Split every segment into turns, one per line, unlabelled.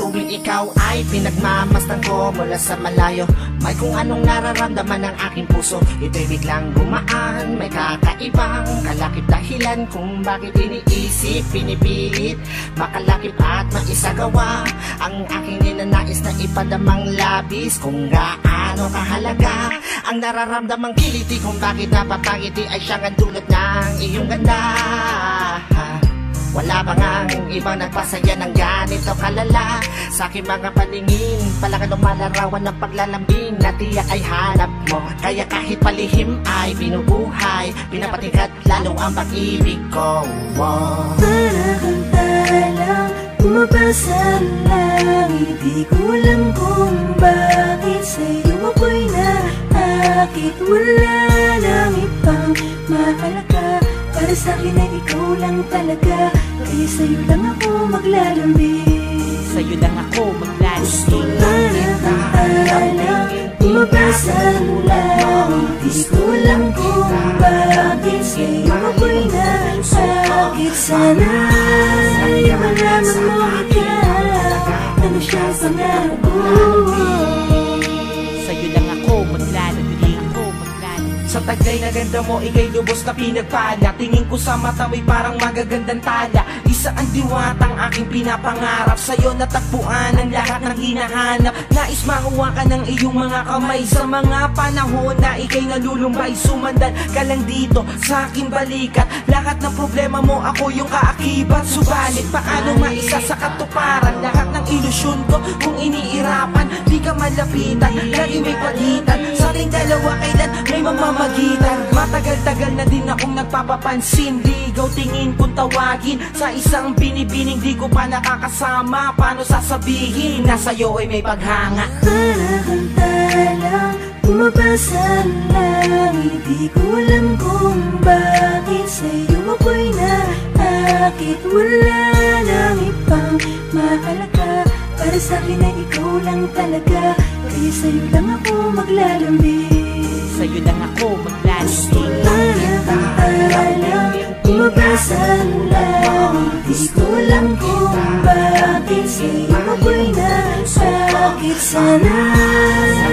tuwing ikaw ay pinagmamasdan ko mula sa malayo. May kung anong nararamdaman ng aking puso, ito'y biglang gumaan. May kakaibang kalakip dahilan kung bakit iniisip, pinipilit makalakip at maisagawa ang aking ninanais na ipadamang labis. Kung gaano kahalaga ang nararamdamang kiliti, kung bakit napapangiti ay siyang ang dulot ng iyong ganda. Wala ba ngang ibang nagpasaya ng ganito kalala? Sa aking mga paningin, pala ka lumalarawan ng paglalambing na tiyak ay hanap mo. Kaya kahit palihim ay binubuhay, pinapatingkat lalo ang pag-ibig ko.
Para kang talang bumabasa lang, hindi ko alam kung bakit sa'yo ako'y naakit. Wala nang ibang mahalaga, para sa'kin ay ikaw lang talaga. Kaya sa'yo lang ako maglalambing,
sa'yo lang ako maglalambing.
para kang talang bumabasa lang, hindi ko alam kung bakit sa'yo ako'y naakit. Sana ay malaman mo ikaw, ano siya sa pangarap ko.
Sa'yo lang ako maglalambing.
Sa taglay na ganda mo, ika'y lubos na pinagpala. Tingin ko sa mata mo'y parang magagandang tala. Isa ang diwatang aking pinapangarap, sa'yo natagpuan ang lahat ng hinahanap. Nais makuha ka ng iyong mga kamay sa mga panahon na ika'y nalulumbay. Sumandal ka lang dito sa aking balikat, lahat ng problema mo ako yung kaakibat. Subalit paano maisa sa katuparan lahat ng ilusyon ko kung iniirapan? Di ka malapitan, lagi may pagitan sa ating dalawa, kailan may mamamagitan. Matagal-tagal na din akong nagpapapansin, ligaw tingin kung tawagin sa isang binibining di ko pa nakakasama. Paano sasabihin na sa'yo ay may paghanga?
Para kang talang bumabasa lang, hindi ko alam kung bakit sa'yo ako'y naakit. Wala nang ibang mahalaga, para sa'kin ay ikaw lang talaga. Kaya sa'yo lang ako maglalambing,
sa'yo lang ako maglalambing.
para kang talang bumabasa lang, hindi ko alam kung bakit sa'yo ako'y naakit. Sana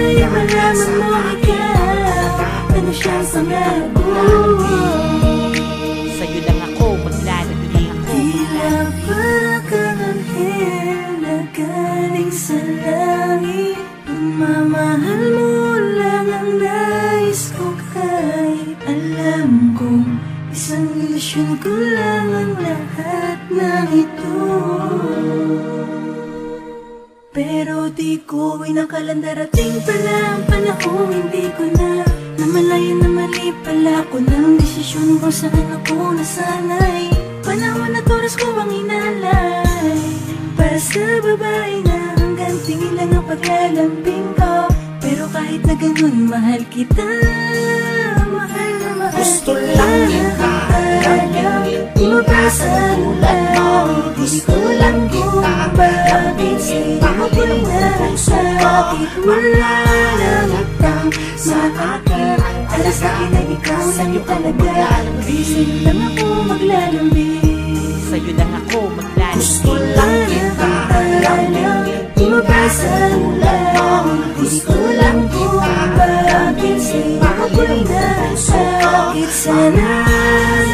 ay malaman mo ikaw, ano siyang pangarap ko.
Sa'yo lang ako maglalambing.
Tila para kang anghel na galing sa langit, pagmamahal mo lang ang nais ko. Kahit alam kong isang ilusyon ko lang ang lahat ng ito, pero di ko inakalang darating pala ang panahon hindi ko na namalayan na mali pala ko ng desisyon kung saan ako nasanay. Panahon at oras ko ang inalay para sa babae na hanggang tingin lang ang paglalambing ko. Pero kahit na ganun, mahal kita, mahal na mahal
Gusto
kita.
lang kita lambingin,
bumabasa lang, di ko lang kung bakit sa'yo ako'y nasakit. Wala nang ibang makakit, para sa'kin ay ikaw lang talaga. Kaya sa'yo lang ako maglalambing,
Sa'yo lang ako
gusto
maglalambing.
lang kita lambingin,
bumabasa lang, di ko lang kung bakit sa'yo ako'y nasakit. Sana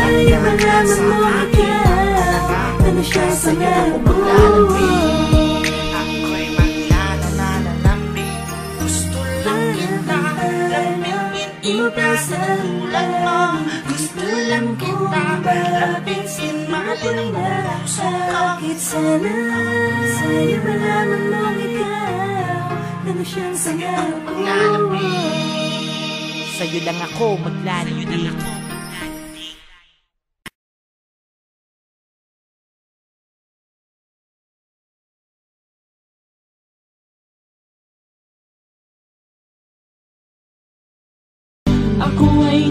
ay malaman mo ikaw, ano siya sa pangarap ko.
ako'y maglalalambing. Gusto lang kita lambingin,
Bumabasa lang,
gusto lang kita lambingin,
ako'y nasakit. Sana sa'yo malaman mo ikaw, ano siyang pangarap ko.
Sa'yo lang ako maglalambing.
Ako ay